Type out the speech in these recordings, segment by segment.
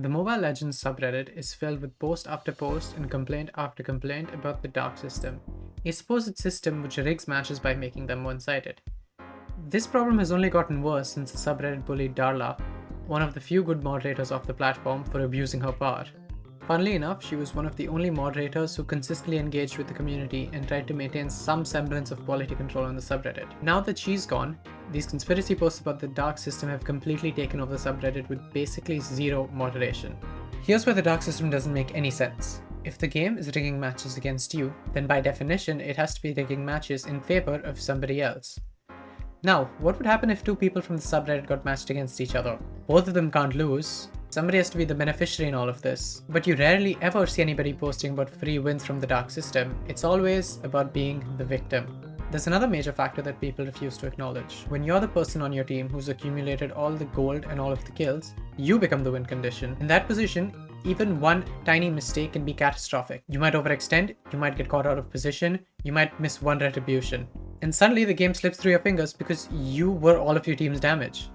The Mobile Legends subreddit is filled with post after post and complaint after complaint about the dark system, a supposed system which rigs matches by making them one-sided. This problem has only gotten worse since the subreddit bullied Darla, one of the few good moderators of the platform, for abusing her power. Funnily enough, she was one of the only moderators who consistently engaged with the community and tried to maintain some semblance of quality control on the subreddit. Now that she's gone, these conspiracy posts about the dark system have completely taken over the subreddit with basically zero moderation. Here's where the dark system doesn't make any sense. If the game is rigging matches against you, then by definition it has to be rigging matches in favor of somebody else. Now, what would happen if two people from the subreddit got matched against each other? Both of them can't lose. Somebody has to be the beneficiary in all of this. But you rarely ever see anybody posting about free wins from the dark system. It's always about being the victim. There's another major factor that people refuse to acknowledge. When you're the person on your team who's accumulated all the gold and all of the kills, you become the win condition. In that position, even one tiny mistake can be catastrophic. You might overextend, you might get caught out of position, you might miss one retribution. And suddenly the game slips through your fingers because you were all of your team's damage.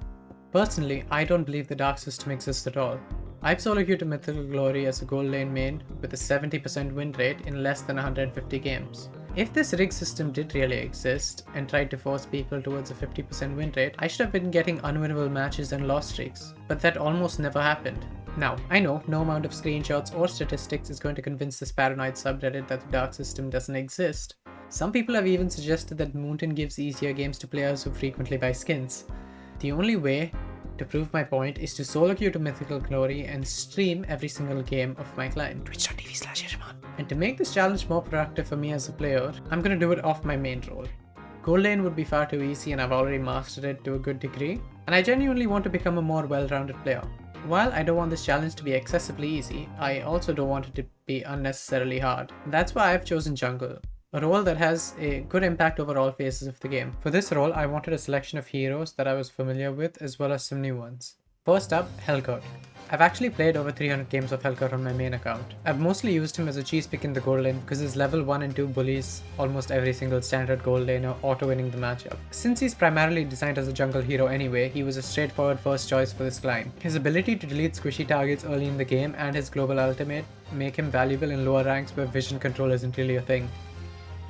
Personally, I don't believe the dark system exists at all. I've solo queued to Mythical Glory as a gold lane main with a 70% win rate in less than 150 games. If this rig system did really exist and tried to force people towards a 50% win rate, I should have been getting unwinnable matches and loss streaks, but that almost never happened. Now, I know no amount of screenshots or statistics is going to convince this paranoid subreddit that the dark system doesn't exist. Some people have even suggested that Mountain gives easier games to players who frequently buy skins. The only way to prove my point is to solo queue to Mythical Glory and stream every single game of my client. Twitch.tv/Yashman. And to make this challenge more productive for me as a player, I'm gonna do it off my main role. Gold lane would be far too easy and I've already mastered it to a good degree, and I genuinely want to become a more well-rounded player. While I don't want this challenge to be excessively easy, I also don't want it to be unnecessarily hard. That's why I've chosen jungle, a role that has a good impact over all phases of the game. For this role, I wanted a selection of heroes that I was familiar with as well as some new ones. First up, Helcurt. I've actually played over 300 games of Helcurt on my main account. I've mostly used him as a cheese pick in the gold lane because his level 1 and 2 bullies almost every single standard gold laner, auto-winning the matchup. Since he's primarily designed as a jungle hero anyway, he was a straightforward first choice for this climb. His ability to delete squishy targets early in the game and his global ultimate make him valuable in lower ranks where vision control isn't really a thing.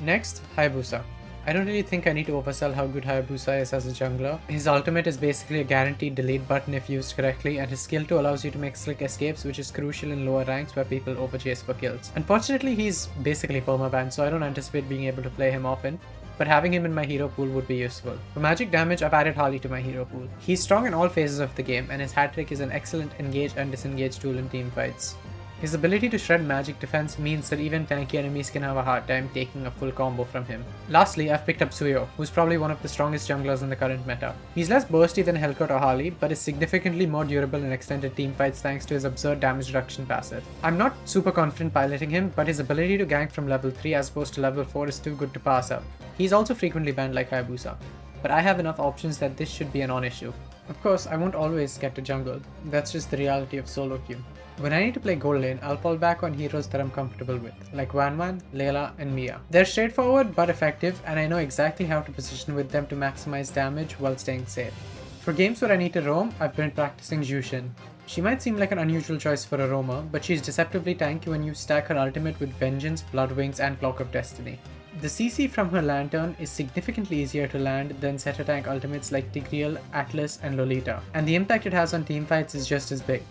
Next, Hayabusa. I don't really think I need to oversell how good Hayabusa is as a jungler. His ultimate is basically a guaranteed delete button if used correctly, and his skill 2 allows you to make slick escapes, which is crucial in lower ranks where people overchase for kills. Unfortunately, he's basically permabanned, so I don't anticipate being able to play him often, but having him in my hero pool would be useful. For magic damage, I've added Harley to my hero pool. He's strong in all phases of the game, and his hat trick is an excellent engage and disengage tool in team fights. His ability to shred magic defense means that even tanky enemies can have a hard time taking a full combo from him. Lastly, I've picked up Suyo, who's probably one of the strongest junglers in the current meta. He's less bursty than Helcurt or Harley, but is significantly more durable in extended team fights thanks to his absurd damage reduction passive. I'm not super confident piloting him, but his ability to gank from level 3 as opposed to level 4 is too good to pass up. He's also frequently banned like Hayabusa, but I have enough options that this should be a non-issue. Of course, I won't always get to jungle. That's just the reality of solo queue. When I need to play gold lane, I'll fall back on heroes that I'm comfortable with, like Wanwan, Layla, and Mia. They're straightforward but effective, and I know exactly how to position with them to maximize damage while staying safe. For games where I need to roam, I've been practicing Jushin. She might seem like an unusual choice for a roamer, but she's deceptively tanky when you stack her ultimate with Vengeance, Blood Wings, and Clock of Destiny. The CC from her Lantern is significantly easier to land than setter tank ultimates like Tigreal, Atlas, and Lolita, and the impact it has on teamfights is just as big.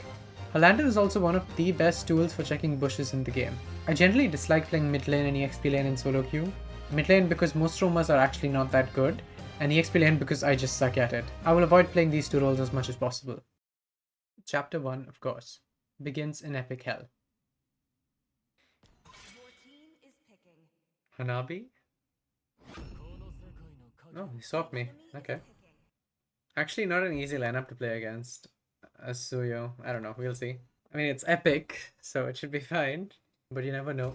Her Lantern is also one of the best tools for checking bushes in the game. I generally dislike playing mid lane and EXP lane in solo queue. Mid lane because most roamers are actually not that good, and EXP lane because I just suck at it. I will avoid playing these two roles as much as possible. Chapter 1, of course, begins in epic hell. Hanabi? Oh, he swapped me. Okay. Actually, not an easy lineup to play against. Suyo. I don't know, we'll see. I mean, it's epic, so it should be fine, but you never know.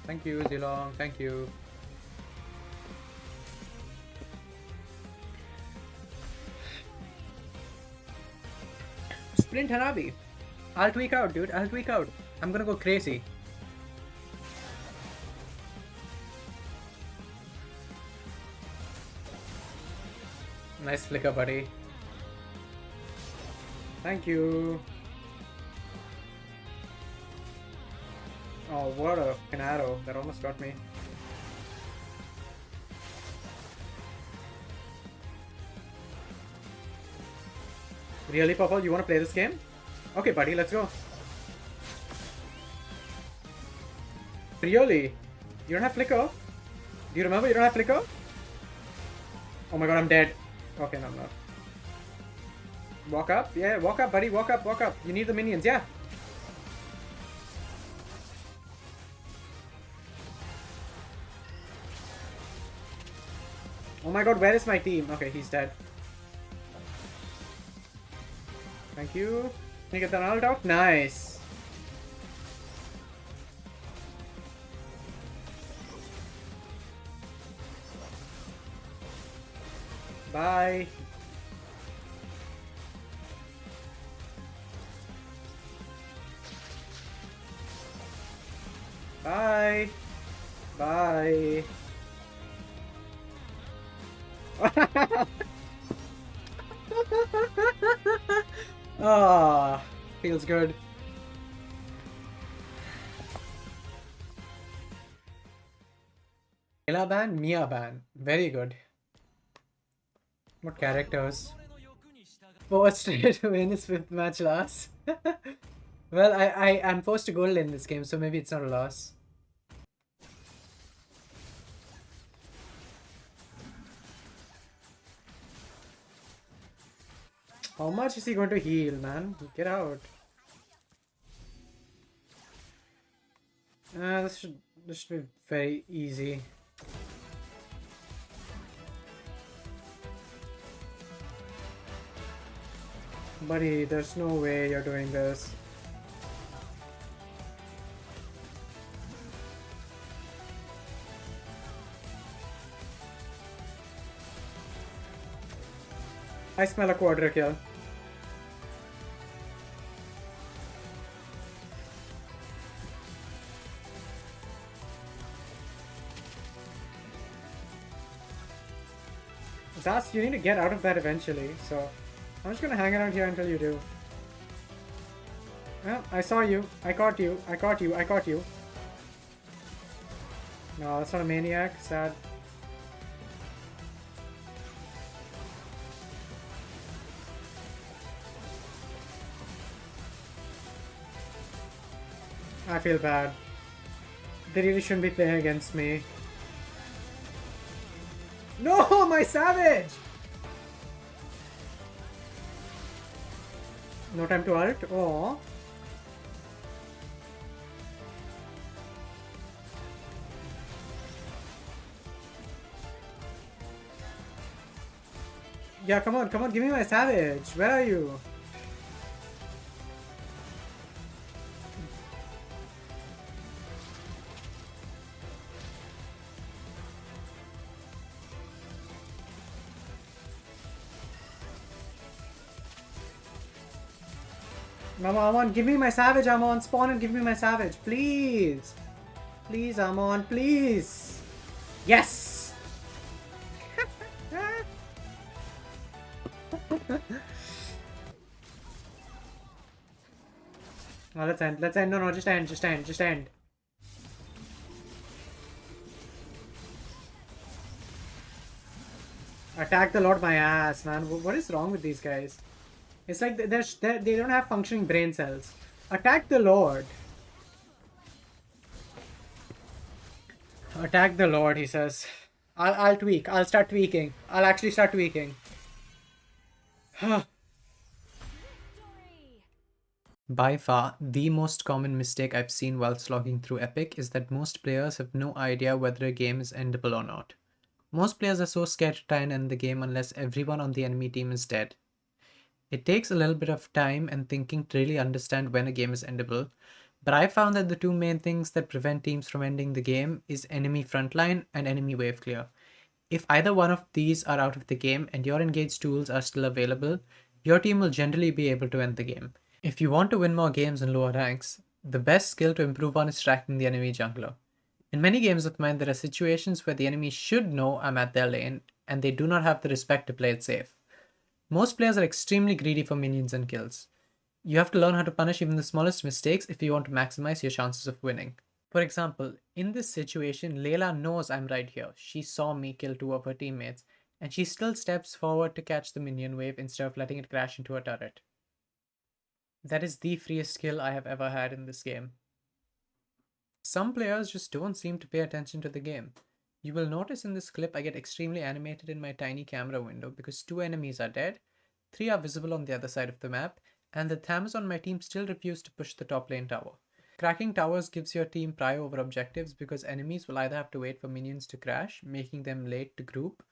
Thank you, Zilong, thank you. Sprint Hanabi. I'll tweak out, dude. I'll tweak out. I'm gonna go crazy. Nice flicker, buddy. Thank you. Oh, what a fucking arrow. That almost got me. Really, Papa? You want to play this game? Okay, buddy, let's go. Really? You don't have flicker? Do you remember you don't have flicker? Oh my god, I'm dead. Okay, no, I'm not. Walk up? Yeah, walk up, buddy. Walk up, walk up. You need the minions, yeah. Oh my god, where is my team? Okay, he's dead. Thank you. Can you get that ult out? Nice. Bye. Bye. Bye. Ah, feels good. Ela ban, Mia ban. Very good. What characters? Forced to win his 5th match loss. Well, I'm forced to gold in this game, so maybe it's not a loss. How much is he going to heal, man? Get out. This should be very easy. Buddy, there's no way you're doing this. I smell a quadra kill. Zas, you need to get out of that eventually, so I'm just gonna hang around here until you do. Well, I saw you. I caught you. I caught you. I caught you. No, that's not a maniac. Sad. I feel bad. They really shouldn't be playing against me. No, my savage! No time to ult? Oh. Yeah, come on, give me my savage. Where are you? Amon, give me my savage, Amon. Spawn and give me my savage, please. Please, Amon, please. Yes! Oh, let's end. Let's end. No, just end. Just end. Just end. Attack the Lord, my ass, man. What is wrong with these guys? It's like they don't have functioning brain cells. Attack the Lord. Attack the Lord, he says. I'll tweak. I'll start tweaking. I'll actually start tweaking. By far, the most common mistake I've seen while slogging through Epic is that most players have no idea whether a game is endable or not. Most players are so scared to try and end the game unless everyone on the enemy team is dead. It takes a little bit of time and thinking to really understand when a game is endable, but I found that the two main things that prevent teams from ending the game is enemy frontline and enemy wave clear. If either one of these are out of the game and your engaged tools are still available, your team will generally be able to end the game. If you want to win more games in lower ranks, The best skill to improve on is tracking the enemy jungler. In many games with mine, there are situations where the enemy should know I'm at their lane, and they do not have the respect to play it safe. Most players are extremely greedy for minions and kills. You have to learn how to punish even the smallest mistakes if you want to maximize your chances of winning. For example, in this situation, Layla knows I'm right here. She saw me kill two of her teammates, and she still steps forward to catch the minion wave instead of letting it crash into a turret. That is the freest skill I have ever had in this game. Some players just don't seem to pay attention to the game. You will notice in this clip I get extremely animated in my tiny camera window because 2 enemies are dead, 3 are visible on the other side of the map, and the Thames on my team still refuse to push the top lane tower. Cracking towers gives your team prio over objectives because enemies will either have to wait for minions to crash, making them late to group,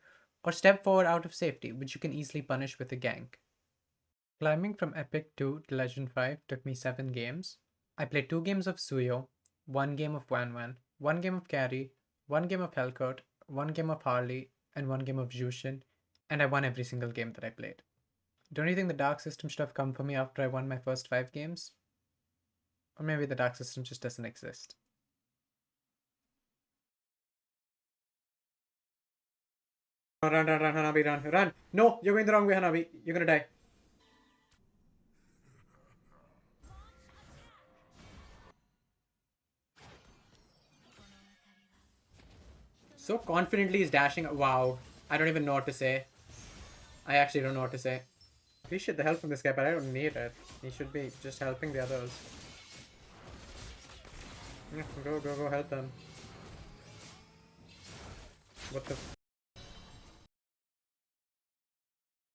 or step forward out of safety, which you can easily punish with a gank. Climbing from Epic 2 to Legend 5 took me 7 games. I played 2 games of Suyo, 1 game of Wan Wan, 1 game of Carry, 1 game of Hellcourt, 1 game of Harley, and 1 game of Jushin, and I won every single game that I played. Don't you think the dark system should have come for me after I won my first 5 games? Or maybe the dark system just doesn't exist. Run, run, run, Hanabi, run, run! No, you're going the wrong way, Hanabi. You're gonna die. So confidently he's dashing. Wow. I don't even know what to say. I actually don't know what to say. Appreciate the help from this guy, but I don't need it. He should be just helping the others. Yeah, go help them. What the